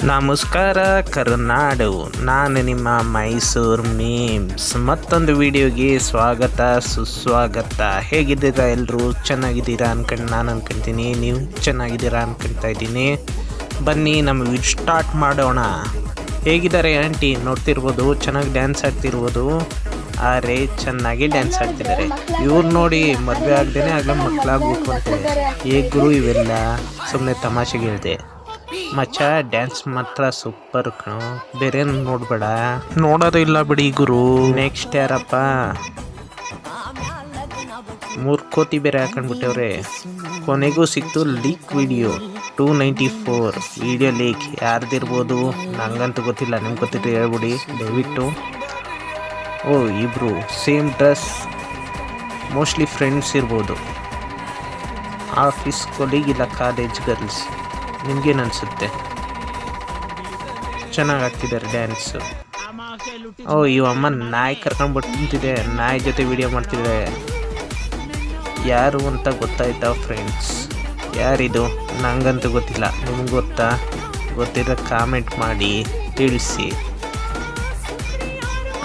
ನಮಸ್ಕಾರ ಕರುನಾಡು, ನಾನು ನಿಮ್ಮ ಮೈಸೂರು ಮೀಮ್ಸ್. ಮತ್ತೊಂದು ವಿಡಿಯೋಗೆ ಸ್ವಾಗತ ಸುಸ್ವಾಗತ. ಹೇಗಿದ್ದೀರಾ ಎಲ್ಲರೂ? ಚೆನ್ನಾಗಿದ್ದೀರಾ ಅನ್ಕೊಂಡು ನಾನು ಅನ್ಕೊಳ್ತೀನಿ. ನೀವು ಚೆನ್ನಾಗಿದ್ದೀರಾ ಅನ್ಕೊಳ್ತಾ ಇದ್ದೀನಿ. ಬನ್ನಿ ನಮ್ಮ ವಿಡಿಯೋ ಸ್ಟಾರ್ಟ್ ಮಾಡೋಣ. ಹೇಗಿದ್ದಾರೆ ಆಂಟಿ? ನೋಡ್ತಿರ್ಬೋದು, ಚೆನ್ನಾಗಿ ಡ್ಯಾನ್ಸ್ ಆಡ್ತಿರ್ಬೋದು. ಅರೆ ಚೆನ್ನಾಗಿ ಡ್ಯಾನ್ಸ್ ಆಡ್ತಿದ್ದಾರೆ. ಇವ್ರು ನೋಡಿ, ಮದುವೆ ಆಗದೇನೆ ಆಗಲೇ ಮಕ್ಕಳಾಗ್ಬೇಕು ಅಂತಾರೆ. ಹೇಗ್ರು ಇವೆಲ್ಲ ಸುಮ್ಮನೆ ತಮಾಷೆಗೆ ಹೇಳಿದೆ ಮಚ್ಚ. ಡ್ಯಾನ್ಸ್ ಮಾತ್ರ ಸೂಪರ್ ಕಣೋ, ಬೇರೆ ನೋಡ್ಬೇಡ. ನೋಡೋದು ಇಲ್ಲ ಬಿಡಿ ಗುರು. ನೆಕ್ಸ್ಟ್ ಯಾರಪ್ಪ? 3 ಕೋತಿ ಬೇರೆ ಹಾಕೊಂಡ್ಬಿಟ್ಟವ್ರೆ. ಕೊನೆಗೂ ಸಿಕ್ತು ಲೀಕ್ ವಿಡಿಯೋ. 294 video leak. ಯಾರ್ದಿರ್ಬೋದು? ನಂಗಂತೂ ಗೊತ್ತಿಲ್ಲ, ನಿಮ್ಗೆ ಗೊತ್ತಿಟ್ಟು ಹೇಳ್ಬಿಡಿ ದಯವಿಟ್ಟು. ಓ, ಇಬ್ರು ಸೇಮ್ ಡ್ರೆಸ್, ಮೋಸ್ಟ್ಲಿ ಫ್ರೆಂಡ್ಸ್ ಇರ್ಬೋದು. ಆಫೀಸ್ ಕೊಲೀಗ್ ಇಲ್ಲ ಕಾಲೇಜ್ ಗರ್ಲ್ಸ್. ನಿಮ್ಗೇನು ಅನಿಸುತ್ತೆ? ಚೆನ್ನಾಗಿ ಆಗ್ತಿದ್ದಾರೆ ಡ್ಯಾನ್ಸು. ಓ, ಇವ ಅಮ್ಮ ನಾಯಿ ಕರ್ಕೊಂಡ್ಬಿಟ್ಟು ನಿಂತಿದೆ, ನಾಯಿ ಜೊತೆ ವಿಡಿಯೋ ಮಾಡ್ತಿದೆ. ಯಾರು ಅಂತ ಗೊತ್ತಾಯ್ತಾ ಫ್ರೆಂಡ್ಸ್? ಯಾರಿದು? ನಂಗಂತೂ ಗೊತ್ತಿಲ್ಲ, ನಿಮ್ಗೆ ಗೊತ್ತಾ? ಗೊತ್ತಿದ್ರೆ ಕಾಮೆಂಟ್ ಮಾಡಿ ತಿಳಿಸಿ.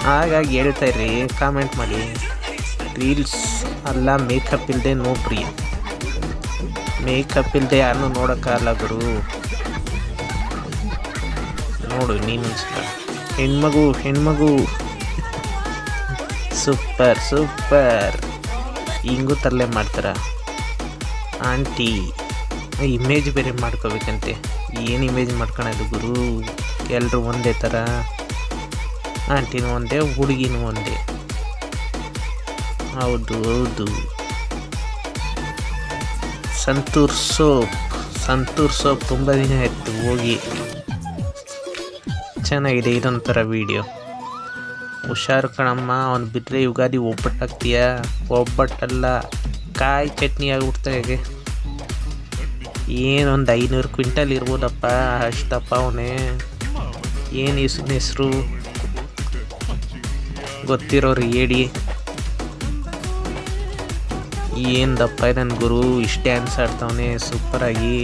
ಹಾಗಾಗಿ ಹೇಳ್ತಾ ಇರ್ರಿ, ಕಾಮೆಂಟ್ ಮಾಡಿ. ರೀಲ್ಸ್ ಅಲ್ಲ, ಮೇಕಪ್ ಇಲ್ಲದೆ ನೋಡ್ರಿ. ಮೇಕಪ್ ಇಲ್ಲದೆ ಯಾರನ್ನೂ ನೋಡೋಕ್ಕಾಗಲ್ಲ ಗುರು. ನೋಡು ನೀನು ಹೆಣ್ಮಗು ಸೂಪರ್ ಸೂಪರ್. ಹಿಂಗೂ ತರಲೆ ಮಾಡ್ತಾರ ಆಂಟಿ. ಇಮೇಜ್ ಬೇರೆ ಮಾಡ್ಕೋಬೇಕಂತೆ. ಏನು ಇಮೇಜ್ ಮಾಡ್ಕೊಳೋದು ಗುರು? ಎಲ್ಲರೂ ಒಂದೇ ಥರ. ಆಂಟಿನೂ ಒಂದೇ, ಹುಡುಗಿನೂ ಒಂದೇ. ಹೌದು ಹೌದು. ಸಂತೂರ್ ಸೋಪ್ ತುಂಬ ದಿನ ಆಯಿತು ಹೋಗಿ. ಚೆನ್ನಾಗಿದೆ ಇದೊಂಥರ ವಿಡಿಯೋ. ಹುಷಾರು ಕಣಮ್ಮ, ಅವ್ನು ಬಿದ್ದರೆ ಯುಗಾದಿ ಒಬ್ಬಟ್ಟಾಗ್ತೀಯ. ಒಬ್ಬಟ್ಟಲ್ಲ, ಕಾಯಿ ಚಟ್ನಿ ಆಗ್ಬಿಡ್ತಾ. ಹೇಗೆ ಏನೊಂದು 500 ಕ್ವಿಂಟಲ್ ಇರ್ಬೋದಪ್ಪ, ಅಷ್ಟಪ್ಪ ಅವನೇ. ಏನು ಹೆಸರು ಗೊತ್ತಿರೋರು ಹೇಳಿ. ಏನು ದಪ್ಪ ಇದನ್ ಗುರು, ಇಷ್ಟು ಡ್ಯಾನ್ಸ್ ಆಡ್ತಾವನೆ ಸೂಪರಾಗಿ.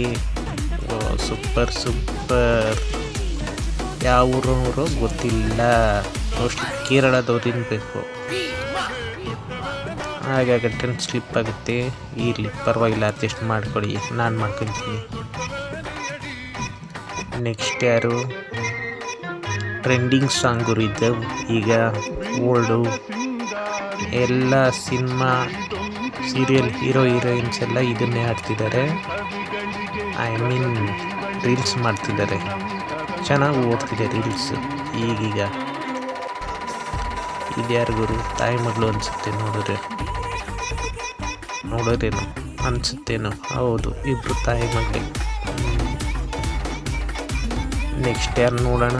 ಸೂಪರ್. ಯಾವ ಊರವರು ಗೊತ್ತಿಲ್ಲ, ಮೋಸ್ಟ್ಲಿ ಕೇರಳದವ್ರಿನ್ಬೇಕು. ಹಾಗಾಗಿ ಟ್ರೆಂಡ್ ಸ್ಲಿಪ್ ಆಗುತ್ತೆ. ಇರಲಿ ಪರವಾಗಿಲ್ಲ, ಅಡ್ಜಸ್ಟ್ ಮಾಡ್ಕೊಳ್ಳಿ, ನಾನು ಮಾಡ್ಕೊತೀನಿ. ನೆಕ್ಸ್ಟ್ ಯಾರು? ಟ್ರೆಂಡಿಂಗ್ ಸಾಂಗ್ ಇದ್ದವು ಈಗ, ಓಲ್ಡು ಎಲ್ಲ ಸಿನಿಮಾ ಸೀರಿಯಲ್ ಹೀರೋ ಹೀರೋಯಿನ್ಸ್ ಎಲ್ಲ ಇದನ್ನೇ ಆಡ್ತಿದ್ದಾರೆ. ಐ ಮೀನ್ ರೀಲ್ಸ್ ಮಾಡ್ತಿದ್ದಾರೆ. ಚೆನ್ನಾಗಿ ಓಡ್ತಿದೆ ರೀಲ್ಸ್ ಈಗೀಗ. ಇದ್ಯಾರು ಗುರು? ತಾಯಿ ಮಗಳು ಅನಿಸುತ್ತೆ ನೋಡೋದೇನು ಅನಿಸುತ್ತೇನೋ. ಹೌದು, ಇಬ್ಬರು ತಾಯಿ ಮಗಳೇ. ನೆಕ್ಸ್ಟ್ ಯಾರು ನೋಡೋಣ?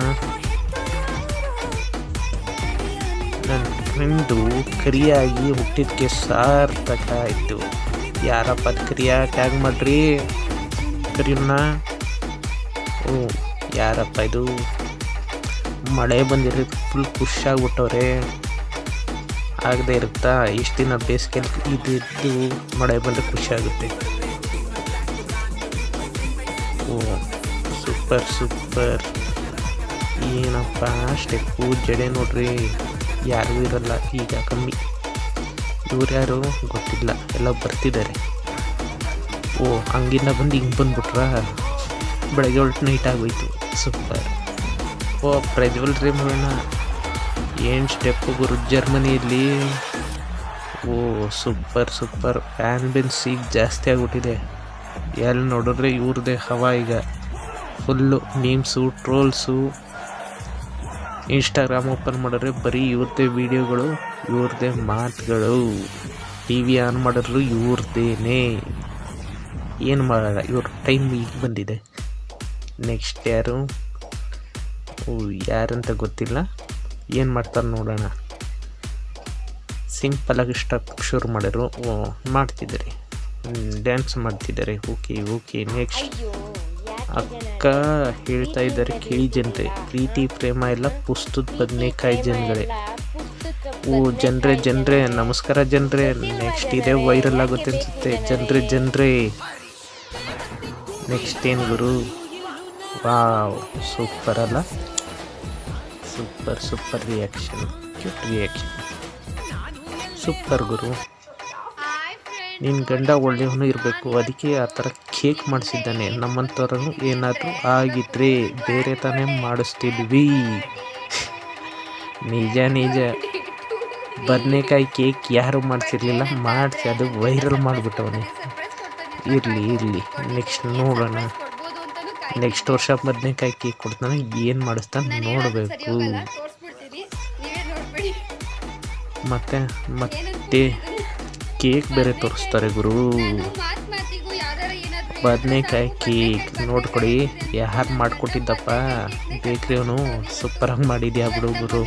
ನನ್ನ ಫ್ರೆಂಡು ಕರಿಯಾಗಿ ಹುಟ್ಟಿದಕ್ಕೆ ಸಾರ್ಥಕ ಆಯಿತು. ಯಾರಪ್ಪ ಅದು ಕರಿಯ? ಟ್ಯಾಗ್ ಮಾಡ್ರಿ ಕರಿಯನ್ನ. ಓ, ಯಾರಪ್ಪ ಇದು? ಮಳೆ ಬಂದಿರೋ ಫುಲ್ ಖುಷಿಯಾಗ್ಬಿಟ್ಟವ್ರೆ. ಆಗದೆ ಇರುತ್ತಾ? ಇಷ್ಟು ದಿನ ಬೇಸಿಗೆಯಲ್ಲಿ ಇದ್ದು ಮಳೆ ಬಂದರೆ ಖುಷಿಯಾಗುತ್ತೆ. ಓ, ಸೂಪರ್. ಏನಪ್ಪ ಸ್ಟೆಪ್ಪು, ಜಡೆ ನೋಡ್ರಿ. ಯಾರೂ ಇರಲ್ಲ ಈಗ, ಕಮ್ಮಿ. ಇವ್ರು ಯಾರು ಗೊತ್ತಿಲ್ಲ, ಎಲ್ಲ ಬರ್ತಿದ್ದಾರೆ. ಓ, ಹಂಗಿಂದ ಬಂದು ಹಿಂಗೆ ಬಂದ್ಬಿಟ್ರಾ? ಬೆಳಗ್ಗೆ ಹೊರಟು ನೈಟ್ ಆಗೋಯ್ತು. ಸೂಪರ್. ಓ, ಪ್ರಜ್ವಲ್ ರೇಮಣ್ಣ ಏನು ಸ್ಟೆಪ್ಪು ಗುರು, ಜರ್ಮನಿಯಲ್ಲಿ. ಓ, ಸೂಪರ್. ಫ್ಯಾನ್ ಬೆನ್ಸ್ ಈಗ ಜಾಸ್ತಿ ಆಗಿಬಿಟ್ಟಿದೆ. ಎಲ್ಲಿ ನೋಡಿದ್ರೆ ಇವ್ರದ್ದೇ ಹವಾ ಈಗ. ಫುಲ್ಲು ಮೀಮ್ಸು, ಟ್ರೋಲ್ಸು. ಇನ್ಸ್ಟಾಗ್ರಾಮ್ ಓಪನ್ ಮಾಡಿದ್ರೆ ಬರೀ ಇವ್ರದ್ದೇ ವೀಡಿಯೋಗಳು, ಇವ್ರದ್ದೇ ಮಾತುಗಳು. TV ಆನ್ ಮಾಡಿದ್ರು ಇವ್ರದ್ದೇನೆ. ಏನು ಮಾಡೋಲ್ಲ, ಇವ್ರ ಟೈಮ್ ಈಗ ಬಂದಿದೆ. ನೆಕ್ಸ್ಟ್ ಯಾರು? ಓ, ಯಾರಂತ ಗೊತ್ತಿಲ್ಲ. ಏನು ಮಾಡ್ತಾರೆ ನೋಡೋಣ. ಸಿಂಪಲಾಗಿ ಸ್ಟೆಪ್ ಶುರು ಮಾಡಿದ್ರು. ಓ, ಮಾಡ್ತಿದ್ದಾರೆ, ಡ್ಯಾನ್ಸ್ ಮಾಡ್ತಿದ್ದಾರೆ. ಓಕೆ. ನೆಕ್ಸ್ಟ್ ಅಕ್ಕ ಹೇಳ್ತಾ ಇದ್ದಾರೆ, ಕೇಳಿ ಜನರೇ, ಪ್ರೀತಿ ಪ್ರೇಮ ಎಲ್ಲ ಪುಸ್ತದ ಬದನೆಕಾಯಿ ಜನಗಳೇ. ಓ, ಜನರೇ ನಮಸ್ಕಾರ ಜನರೇ. ನೆಕ್ಸ್ಟ್ ಇದೇ ವೈರಲ್ ಆಗುತ್ತೆ ಅನಿಸುತ್ತೆ. ಜನರೇ. ನೆಕ್ಸ್ಟ್ ಏನು ಗುರು? ವಾವ್, ಸೂಪರ್ ಅಲ್ಲ? Super reaction, cute reaction, super ಗುರು. ನಿನ್ನ ಗಂಡ ಒಳ್ಳೆಯವನು ಇರಬೇಕು, ಅದಕ್ಕೆ ಆ ಥರ ಕೇಕ್ ಮಾಡಿಸಿದ್ದಾನೆ. ನಮ್ಮಂಥವ್ರನ್ನು ಏನಾದರೂ ಆಗಿದ್ರೆ ಬೇರೆ ತಾನೇ ಮಾಡಿಸ್ತಿದ್ವಿ. ನಿಜ ಬದನೆಕಾಯಿ ಕೇಕ್ ಯಾರು ಮಾಡಿಸಿರ್ಲಿಲ್ಲ, ಮಾಡಿಸಿ ಅದು ವೈರಲ್ ಮಾಡಿಬಿಟ್ಟವನೇ. ಇರಲಿ ನೆಕ್ಸ್ಟ್ ನೋಡೋಣ. ನೆಕ್ಸ್ಟ್ ವರ್ಷ ಬದನೆಕಾಯಿ ಕೇಕ್ ಕೊಡ್ತಾನೆ, ಏನು ಮಾಡಿಸ್ತಾನೆ ನೋಡಬೇಕು. ಮತ್ತೆ ಕೇಕ್ ಬೇರೆ ತೋರಿಸ್ತಾರೆ ಗುರು. ಬದನೆಕಾಯಿ ಕೇಕ್ ನೋಡ್ಕೊಡಿ, ಯಾರು ಮಾಡಿಕೊಟ್ಟಿದ್ದಪ್ಪ, ಬೇಕ್ರಿ ಅವನು. ಸೂಪರಾಗಿ ಮಾಡಿದ್ಯಾ ಬಿಡು ಗುರು.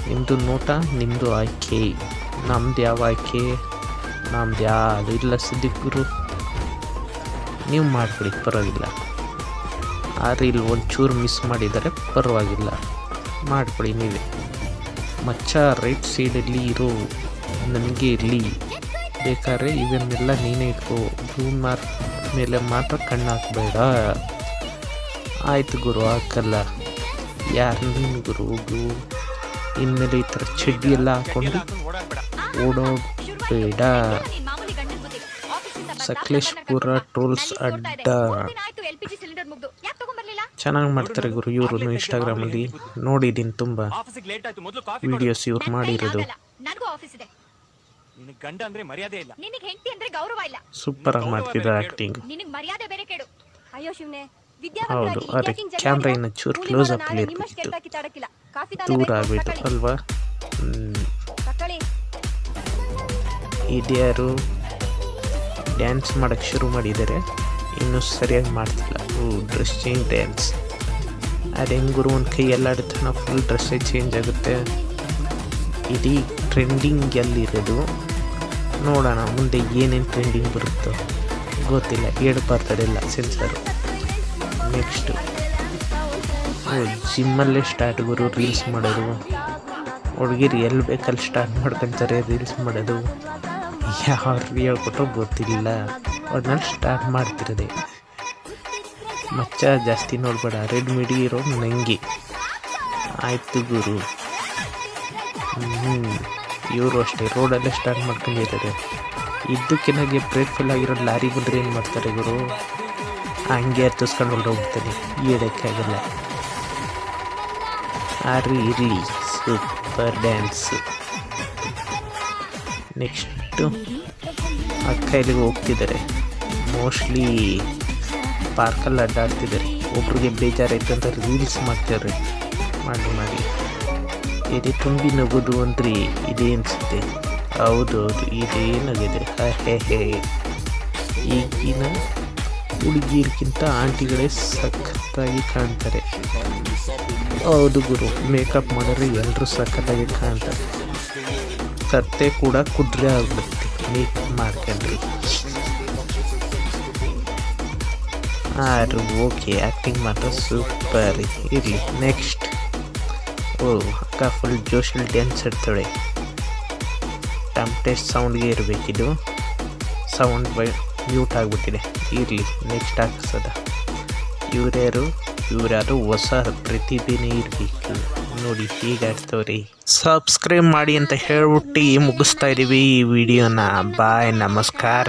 ನಿಮ್ಮದು ನೋಟ, ನಿಮ್ಮದು ಆಯ್ಕೆ, ನಮ್ದು ಯಾವ ಆಯ್ಕೆ? ನಮ್ದು ಯಾವುದು ಇಲ್ಲ ಸಿದ್ದಿಕ್ ಗುರು. ನೀವು ಮಾಡಿಕೊಡಿ, ಪರವಾಗಿಲ್ಲ. ಆ ರೀಲ್ ಒಂಚೂರು ಮಿಸ್ ಮಾಡಿದರೆ ಪರವಾಗಿಲ್ಲ, ಮಾಡಿಕೊಡಿ ನೀವೇ. ಮಚ್ಚ ರೈಟ್ ಸೈಡಲ್ಲಿ ಇರೋ ನನಗೆ ಇರಲಿ, ಬೇಕಾದ್ರೆ ಇವನ್ನೆಲ್ಲ ನೀನೇ ಇಟ್ಕೋ. ಬ್ಲೂ ಮಾರ್ಕ್ ಮೇಲೆ ಮಾತ್ರ ಕಣ್ಣು ಹಾಕಬೇಡ. ಆಯಿತು ಗುರು, ಹಾಕಲ್ಲ. ಯಾರು ನೀನು ಗುರು? ಇನ್ಮೇಲೆ ಈ ಥರ ಚಡ್ಡಿ ಎಲ್ಲ ಹಾಕ್ಕೊಂಡು ಓಡೋಬೇಡ. ಸಕಲೇಶ್ಪುರ ಟೋಲ್ಸ್ ಅಡ್ಡ ಚೆನ್ನಾಗಿ ಮಾಡ್ತಾರೆ ಗುರು ಇವರು. ಇನ್ಸ್ಟಾಗ್ರಾಮಲ್ಲಿ ನೋಡಿದ್ದೀನಿ ತುಂಬ ವಿಡಿಯೋಸ್ ಇವ್ರು ಮಾಡಿರೋದು. ಸೂಪರ್ ಆಗಿ ಮಾಡ್ತಿದ್ದಾರೆ ಆಕ್ಟಿಂಗ್. ಹೌದು, ಅದೇ ಕ್ಯಾಮ್ರಾ ಇನ್ನು ಚೂರು ಕ್ಲೋಸ್ ಅಪ್ ಅಲ್ಲಿ ಇರ್ಬೇಕಿತ್ತು, ದೂರ ಆಗಬೇಕು ಅಲ್ವಾ? ಇದ್ಯಾರು ಡ್ಯಾನ್ಸ್ ಮಾಡೋಕ್ಕೆ ಶುರು ಮಾಡಿದ್ದಾರೆ, ಇನ್ನೂ ಸರಿಯಾಗಿ ಮಾಡ್ತಿಲ್ಲ. ಡ್ರೆಸ್ ಚೇಂಜ್ ಡ್ಯಾನ್ಸ್ ಅದು ಹೆಂಗೆ ಗುರು? ಒಂದು ಕೈ ಎಲ್ಲ ಆಡುತ್ತೆ, ಫುಲ್ ಡ್ರೆಸ್ಸೇ ಚೇಂಜ್ ಆಗುತ್ತೆ. ಇಡೀ ಟ್ರೆಂಡಿಂಗಲ್ಲಿರೋದು. ನೋಡೋಣ ಮುಂದೆ ಏನೇನು ಟ್ರೆಂಡಿಂಗ್ ಬರುತ್ತೋ ಗೊತ್ತಿಲ್ಲ, ಹೇಳ್ಬಾರ್ದಲ್ಲ ಸೆನ್ಸರು. ನೆಕ್ಸ್ಟು ಜಿಮ್ಮಲ್ಲೇ ಸ್ಟಾರ್ಟ್ ಗುರು ರೀಲ್ಸ್ ಮಾಡೋದು. ಹುಡುಗಿರು ಎಲ್ಲಿ ಬೇಕಲ್ಲಿ ಸ್ಟಾರ್ಟ್ ಮಾಡ್ಕೊತಾರೆ ರೀಲ್ಸ್ ಮಾಡೋದು. ಯಾರು ಹೇಳ್ಕೊಟ್ಟೋ ಗೊತ್ತಿಲ್ಲ, ಒಟ್ನಲ್ಲಿ ಸ್ಟಾರ್ಟ್ ಮಾಡ್ತಿರೋದೆ. ಮಚ್ಚ ಜಾಸ್ತಿ ನೋಡಬೇಡ, ರೆಡ್ ಮಿಡಿ ಇರೋ ನಂಗೆ. ಆಯಿತು ಗುರು. ಇವರು ಅಷ್ಟೇ ರೋಡಲ್ಲೇ ಸ್ಟಾರ್ಟ್ ಮಾಡ್ಕೊಂಡಿದ್ದಾರೆ. ಇದ್ದಕ್ಕಿನಾಗೆ ಬ್ರೇಕ್ ಫೇಲ್ ಆಗಿರೋ ಲಾರಿ ಬಂದರೆ ಏನು ಮಾಡ್ತಾರೆ ಗುರು? ಹಂಗೆ ಹತ್ತಿಸ್ಕೊಂಡು ಹೊರಟೋಗ್ತಾನೆ, ಹೇಳೋಕ್ಕಾಗಲ್ಲ. ಇರಲಿ, ಸೂಪರ್ ಡ್ಯಾನ್ಸು. ನೆಕ್ಸ್ಟು ಅಕ್ಕ ಇಲ್ಲಿಗೆ ಹೋಗ್ತಿದ್ದಾರೆ, ಮೋಸ್ಟ್ಲಿ ಪಾರ್ಕಲ್ಲಿ ಅಡ್ಡಾಡ್ತಿದ್ದಾರೆ. ಒಬ್ರಿಗೆ ಬೇಜಾರಾಯ್ತು ಅಂತ ರೀಲ್ಸ್ ಮಾಡ್ತಾರೆ. ಮಾಡಿ ಇದೇ ತುಂಬಿ ನಗೋದು ಅಂದ್ರಿ ಇದೇ ಅನಿಸುತ್ತೆ. ಹೌದು, ಇದೇನಾಗಿದೆ? ಹೇ ಈಗಿನ ಹುಡುಗಿರ್ಗಿಂತ ಆಂಟಿಗಳೇ ಸಖತ್ತಾಗಿ ಕಾಣ್ತಾರೆ. ಹೌದು ಗುರು, ಮೇಕಪ್ ಮಾಡಿದ್ರೆ ಎಲ್ಲರೂ ಸಖತ್ತಾಗಿ ಕಾಣ್ತಾರೆ. ಕತ್ತೆ ಕೂಡ ಕುದ್ರೆ ಆಗ್ಬಿಡುತ್ತೆ ಮೇಕಪ್ ಮಾಡ್ಕೊಂಡ್ರಿ. ಓಕೆ, ಆ್ಯಕ್ಟಿಂಗ್ ಮಾತ್ರ ಸೂಪರ್. ಇರಲಿ ನೆಕ್ಸ್ಟ್. ಅಕ್ಕ ಫುಲ್ ಜೋಶಲ್ಲಿ ಡ್ಯಾನ್ಸ್ ಇರ್ತಾಳೆ. ಟೆಂಪ್ಟೇಸ್ ಸೌಂಡ್ಗೆ ಇರಬೇಕಿದು, ಸೌಂಡ್ ಮ್ಯೂಟ್ ಆಗಿಬಿಟ್ಟಿದೆ. ಇರಲಿ ನೆಕ್ಸ್ಟ್ ಹಾಕಿಸೋದ. ಇವ್ರ್ಯಾರು ಹೊಸ ಪ್ರತಿಭೆನೇ ಇರಬೇಕು. ನೋಡಿ ಹೀಗೆ ಆಡ್ತವ್ರಿ. ಸಬ್ಸ್ಕ್ರೈಬ್ ಮಾಡಿ ಅಂತ ಹೇಳ್ಬಿಟ್ಟು ಮುಗಿಸ್ತಾ ಇದ್ದೀವಿ ಈ ವಿಡಿಯೋನ. ಬಾಯ್, ನಮಸ್ಕಾರ.